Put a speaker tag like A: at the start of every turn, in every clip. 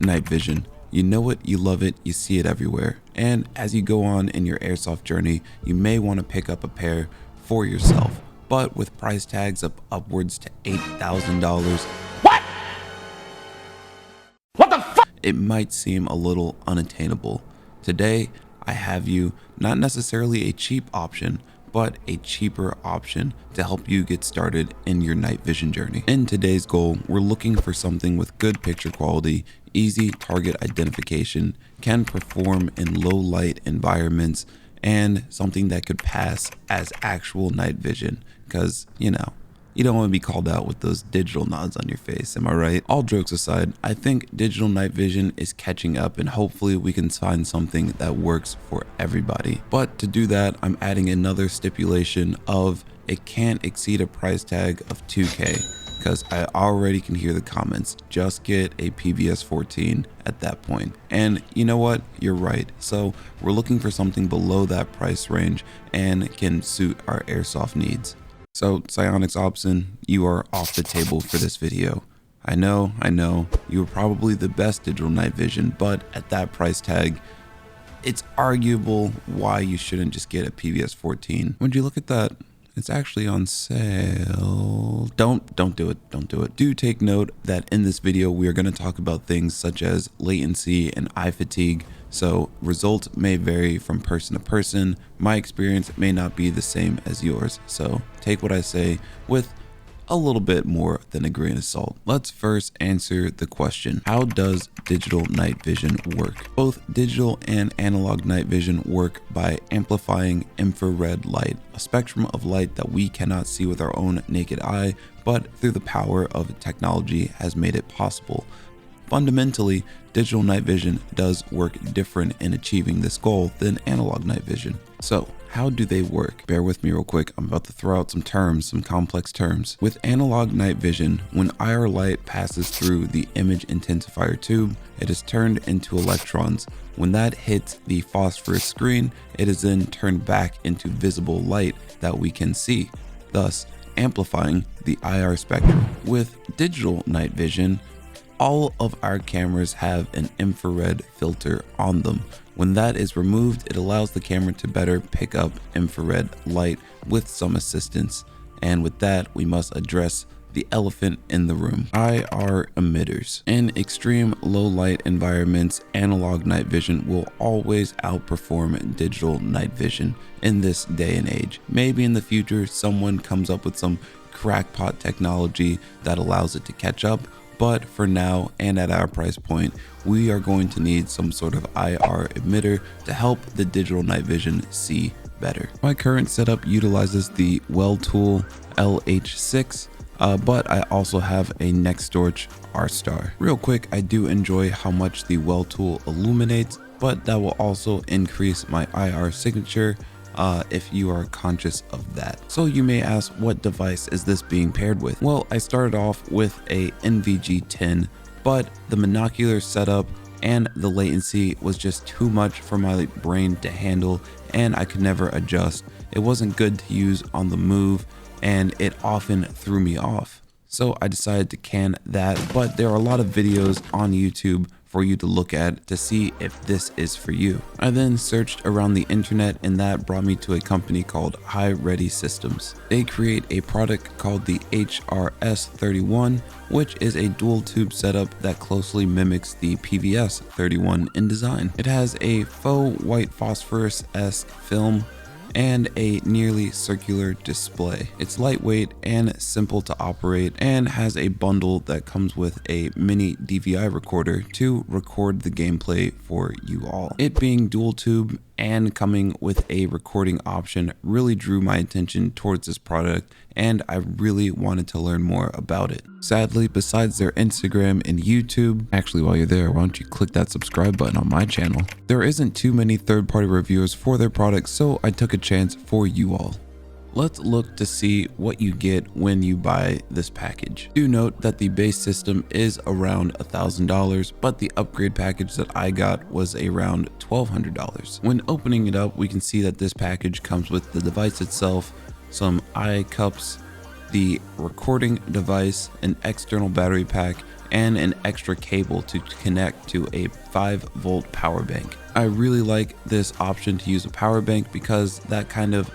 A: night vision. You know it, you love it, you see it everywhere. And as you go on in your airsoft journey, you may want to pick up a pair for yourself. But with price tags of upwards to $8,000, what the fuck? It might seem a little unattainable. Today, I have you not necessarily a cheap option, but a cheaper option to help you get started in your night vision journey. In today's goal, we're looking for something with good picture quality, easy target identification, can perform in low light environments, and something that could pass as actual night vision, because you know, you don't want to be called out with those digital nods on your face, am I right? All jokes aside, I think digital night vision is catching up, and hopefully we can find something that works for everybody. But to do that, I'm adding another stipulation of it can't exceed a price tag of $2K, because I already can hear the comments, just get a PTS 14 at that point. And you know what? You're right. So we're looking for something below that price range and can suit our airsoft needs. So Psionics Opson, you are off the table for this video. I know, you were probably the best digital night vision, but at that price tag, it's arguable why you shouldn't just get a PTS 14. When you look at that, it's actually on sale. Don't do it. Do take note that in this video, we are going to talk about things such as latency and eye fatigue. So results may vary from person to person. My experience may not be the same as yours. So take what I say with a little bit more than a grain of salt. Let's first answer the question, how does digital night vision work? Both digital and analog night vision work by amplifying infrared light, a spectrum of light that we cannot see with our own naked eye, but through the power of technology has made it possible. Fundamentally, digital night vision does work different in achieving this goal than analog night vision. So how do they work? Bear with me real quick. I'm about to throw out some terms, some complex terms. With analog night vision, when IR light passes through the image intensifier tube, it is turned into electrons. When that hits the phosphorus screen, it is then turned back into visible light that we can see, thus amplifying the IR spectrum. With digital night vision, all of our cameras have an infrared filter on them. When that is removed, it allows the camera to better pick up infrared light with some assistance. And with that, we must address the elephant in the room, IR emitters. In extreme low light environments, analog night vision will always outperform digital night vision in this day and age. Maybe in the future, someone comes up with some crackpot technology that allows it to catch up. But for now, and at our price point, we are going to need some sort of IR emitter to help the digital night vision see better. My current setup utilizes the Welltool LH6, but I also have a Nextorch R-Star. Real quick, I do enjoy how much the Welltool illuminates, but that will also increase my IR signature if you are conscious of that. So you may ask, what device is this being paired with? Well, I started off with a NVG10, but the monocular setup and the latency was just too much for my brain to handle, and I could never adjust. It wasn't good to use on the move, and it often threw me off. So I decided to can that, but there are a lot of videos on YouTube for you to look at to see if this is for you. I then searched around the internet, and that brought me to a company called High Ready Systems. They create a product called the HRS 31, which is a dual tube setup that closely mimics the PVS 31 in design. It has a faux white phosphorus-esque film and a nearly circular display. It's lightweight and simple to operate, and has a bundle that comes with a mini DVI recorder to record the gameplay for you all. It being dual tube and coming with a recording option really drew my attention towards this product, and I really wanted to learn more about it. Sadly, besides their Instagram and YouTube, actually while you're there, why don't you click that subscribe button on my channel? There isn't too many third-party reviewers for their products, so I took a chance for you all. Let's look to see what you get when you buy this package. Do note that the base system is around $1,000, but the upgrade package that I got was around $1,200. When opening it up, we can see that this package comes with the device itself, some eye cups, the recording device, an external battery pack, and an extra cable to connect to a 5-volt power bank. I really like this option to use a power bank because that kind of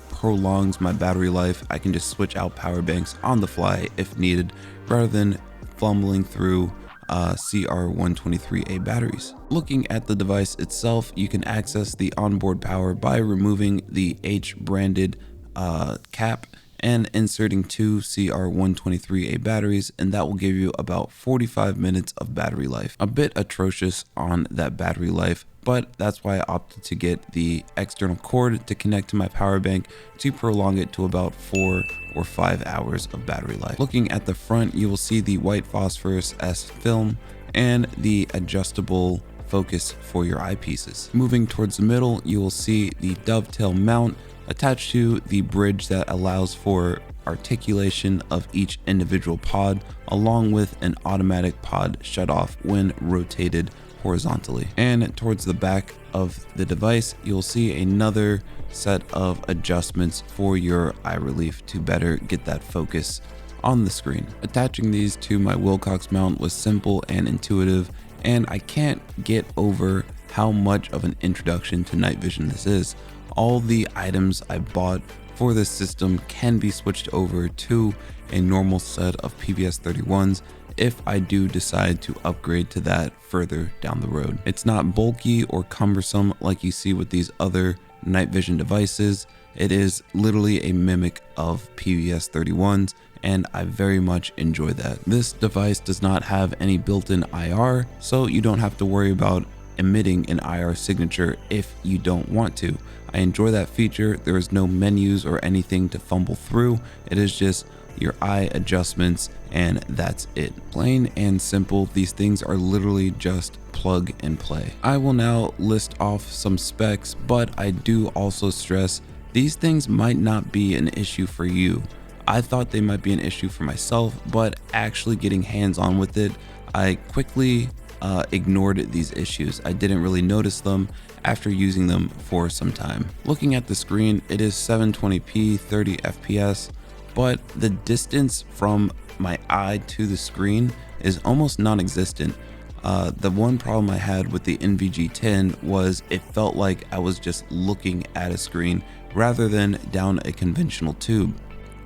A: prolongs my battery life. I can just switch out power banks on the fly if needed, rather than fumbling through CR123A batteries. Looking at the device itself, you can access the onboard power by removing the H branded cap and inserting 2 CR123A batteries, and that will give you about 45 minutes of battery life. A bit atrocious on that battery life, but that's why I opted to get the external cord to connect to my power bank to prolong it to about 4 or 5 hours of battery life. Looking at the front, you will see the white phosphorus S film and the adjustable focus for your eyepieces. Moving towards the middle, you will see the dovetail mount attached to the bridge that allows for articulation of each individual pod, along with an automatic pod shutoff when rotated horizontally. And towards the back of the device, you'll see another set of adjustments for your eye relief to better get that focus on the screen. Attaching these to my Wilcox mount was simple and intuitive, and I can't get over how much of an introduction to night vision this is. All the items I bought for this system can be switched over to a normal set of PVS 31s if I do decide to upgrade to that further down the road. It's not bulky or cumbersome like you see with these other night vision devices. It is literally a mimic of PVS 31s, and I very much enjoy that. This device does not have any built-in IR, so you don't have to worry about emitting an IR signature if you don't want to. I enjoy that feature. There is no menus or anything to fumble through. It is just your eye adjustments, and that's it. Plain and simple. These things are literally just plug and play. I will now list off some specs, but I do also stress these things might not be an issue for you. I thought they might be an issue for myself, but actually getting hands-on with it, I quickly ignored these issues. I didn't really notice them after using them for some time. Looking at the screen, it is 720p 30 fps, but the distance from my eye to the screen is almost non-existent. The one problem I had with the NVG10 was it felt like I was just looking at a screen rather than down a conventional tube.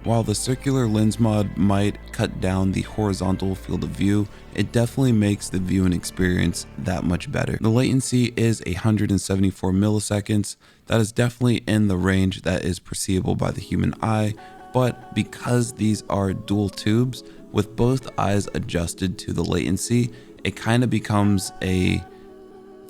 A: While the circular lens mod might cut down the horizontal field of view, it definitely makes the viewing experience that much better. The latency is 174 milliseconds. That is definitely in the range that is perceivable by the human eye, but because these are dual tubes, with both eyes adjusted to the latency, it kind of becomes a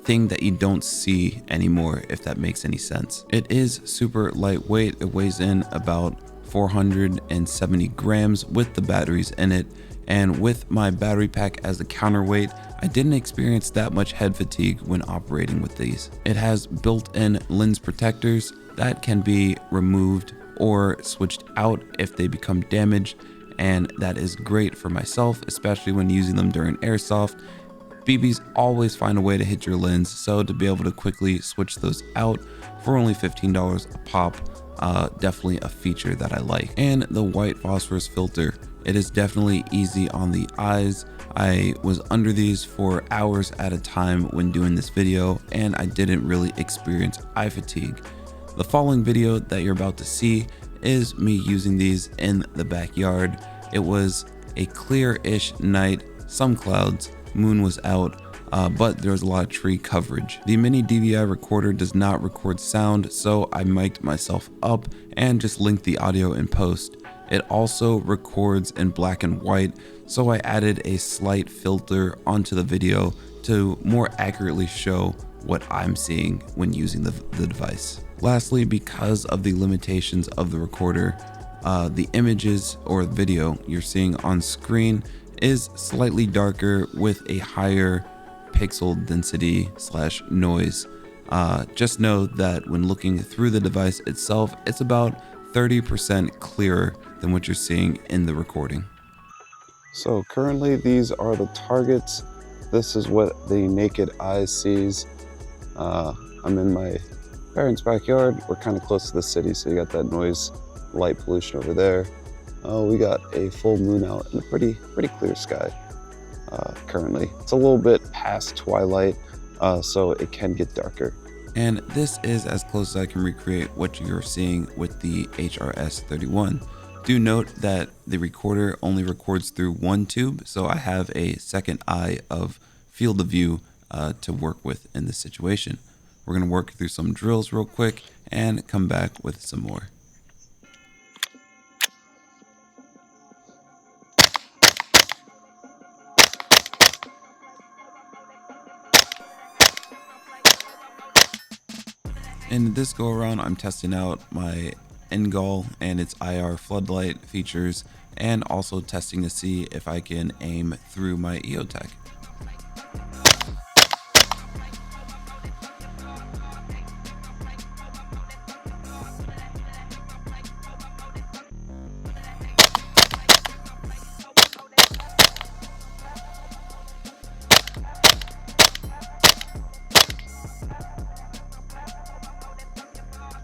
A: thing that you don't see anymore, if that makes any sense. It is super lightweight. It weighs in about 470 grams with the batteries in it, and with my battery pack as the counterweight, I didn't experience that much head fatigue when operating with these. It has built-in lens protectors that can be removed or switched out if they become damaged, and that is great for myself, especially when using them during airsoft. BBs always find a way to hit your lens, so to be able to quickly switch those out for only $15 a pop, definitely a feature that I like. And the white phosphorus filter, it is definitely easy on the eyes. I was under these for hours at a time when doing this video, and I didn't really experience eye fatigue. The following video that you're about to see is me using these in the backyard. It was a clear-ish night, some clouds, moon was out, but there was a lot of tree coverage. The mini DVI recorder does not record sound, so I mic'd myself up and just linked the audio in post. It also records in black and white, so I added a slight filter onto the video to more accurately show what I'm seeing when using the device. Lastly, because of the limitations of the recorder, the images or video you're seeing on screen is slightly darker with a higher pixel density / noise. Just know that when looking through the device itself, it's about 30% clearer than what you're seeing in the recording.
B: So currently these are the targets. This is what the naked eye sees. I'm in my parents' backyard. We're kind of close to the city, so you got that noise, light pollution over there. We got a full moon out and a pretty clear sky currently. It's a little bit past twilight, so it can get darker.
A: And this is as close as I can recreate what you're seeing with the HRS 31. Do note that the recorder only records through one tube, so I have a second eye of field of view to work with in this situation. We're going to work through some drills real quick and come back with some more. In this go around, I'm testing out my NGOL and its IR floodlight features, and also testing to see if I can aim through my ACETAC.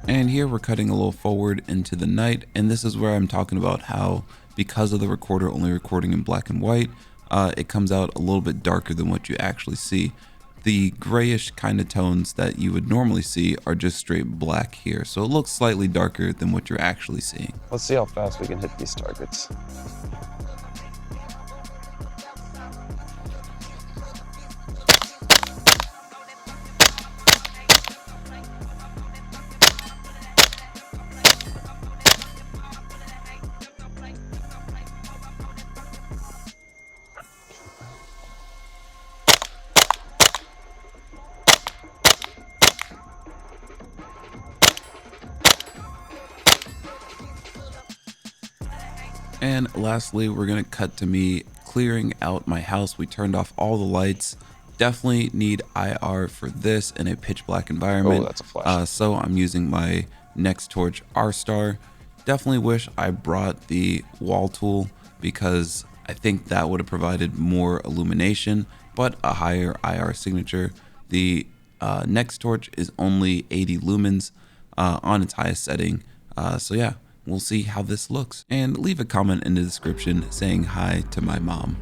A: And here we're cutting a little forward into the night, and this is where I'm talking about how, because of the recorder only recording in black and white, it comes out a little bit darker than what you actually see. The grayish kind of tones that you would normally see are just straight black here, so it looks slightly darker than what you're actually seeing.
B: Let's see how fast we can hit these targets.
A: And lastly, we're gonna cut to me clearing out my house. We turned off all the lights. Definitely need IR for this in a pitch black environment.
B: Oh, that's a flash.
A: So I'm using my Next Torch R-Star. Definitely wish I brought the wall tool, because I think that would have provided more illumination, but a higher IR signature. The Next Torch is only 80 lumens on its highest setting. So yeah, we'll see how this looks. And leave a comment in the description saying hi to my mom.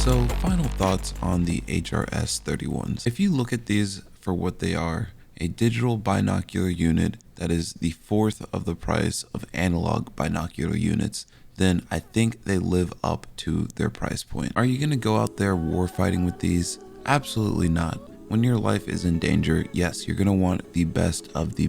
A: So final thoughts on the HRS 31s. If you look at these for what they are, a digital binocular unit that is the fourth of the price of analog binocular units, then I think they live up to their price point. Are you going to go out there war fighting with these? Absolutely not. When your life is in danger, yes, you're going to want the best of the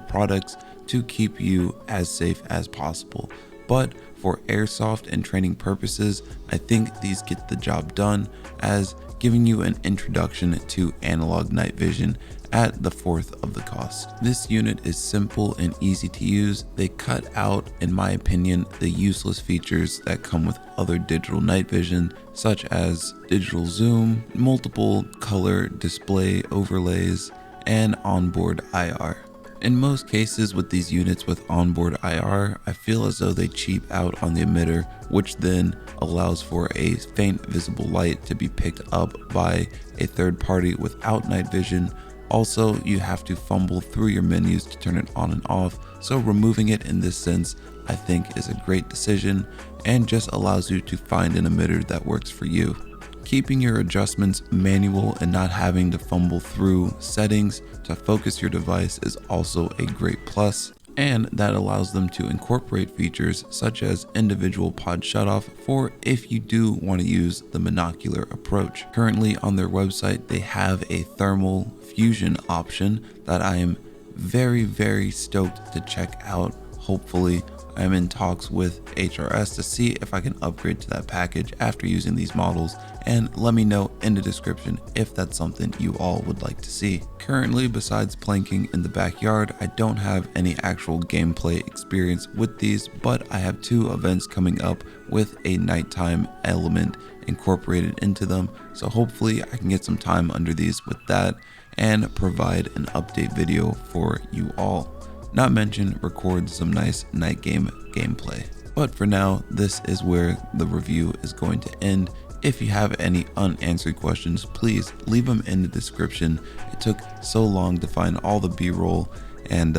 A: products to keep you as safe as possible. But for airsoft and training purposes, I think these get the job done as giving you an introduction to analog night vision at the fourth of the cost. This unit is simple and easy to use. They cut out, in my opinion, the useless features that come with other digital night vision, such as digital zoom, multiple color display overlays, and onboard IR. In most cases with these units with onboard IR, I feel as though they cheap out on the emitter, which then allows for a faint visible light to be picked up by a third party without night vision. Also, you have to fumble through your menus to turn it on and off, so removing it in this sense I think is a great decision and just allows you to find an emitter that works for you. Keeping your adjustments manual and not having to fumble through settings to focus your device is also a great plus, and that allows them to incorporate features such as individual pod shutoff for if you do want to use the monocular approach. Currently on their website they have a thermal fusion option that I am very stoked to check out. Hopefully I'm in talks with HRS to see if I can upgrade to that package after using these models, and let me know in the description if that's something you all would like to see. Currently, besides planking in the backyard, I don't have any actual gameplay experience with these, but I have 2 events coming up with a nighttime element incorporated into them, so hopefully I can get some time under these with that and provide an update video for you all. Not mention record some nice night game gameplay. But for now, this is where the review is going to end. If you have any unanswered questions, please leave them in the description. It took so long to find all the B-roll and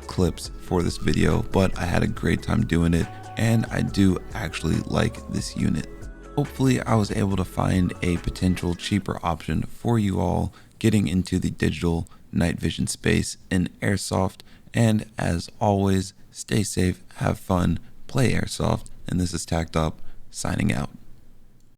A: clips for this video, but I had a great time doing it, and I do actually like this unit. Hopefully I was able to find a potential cheaper option for you all getting into the digital night vision space in airsoft. And as always, stay safe, have fun, play airsoft, and this is Tacked Up, signing out.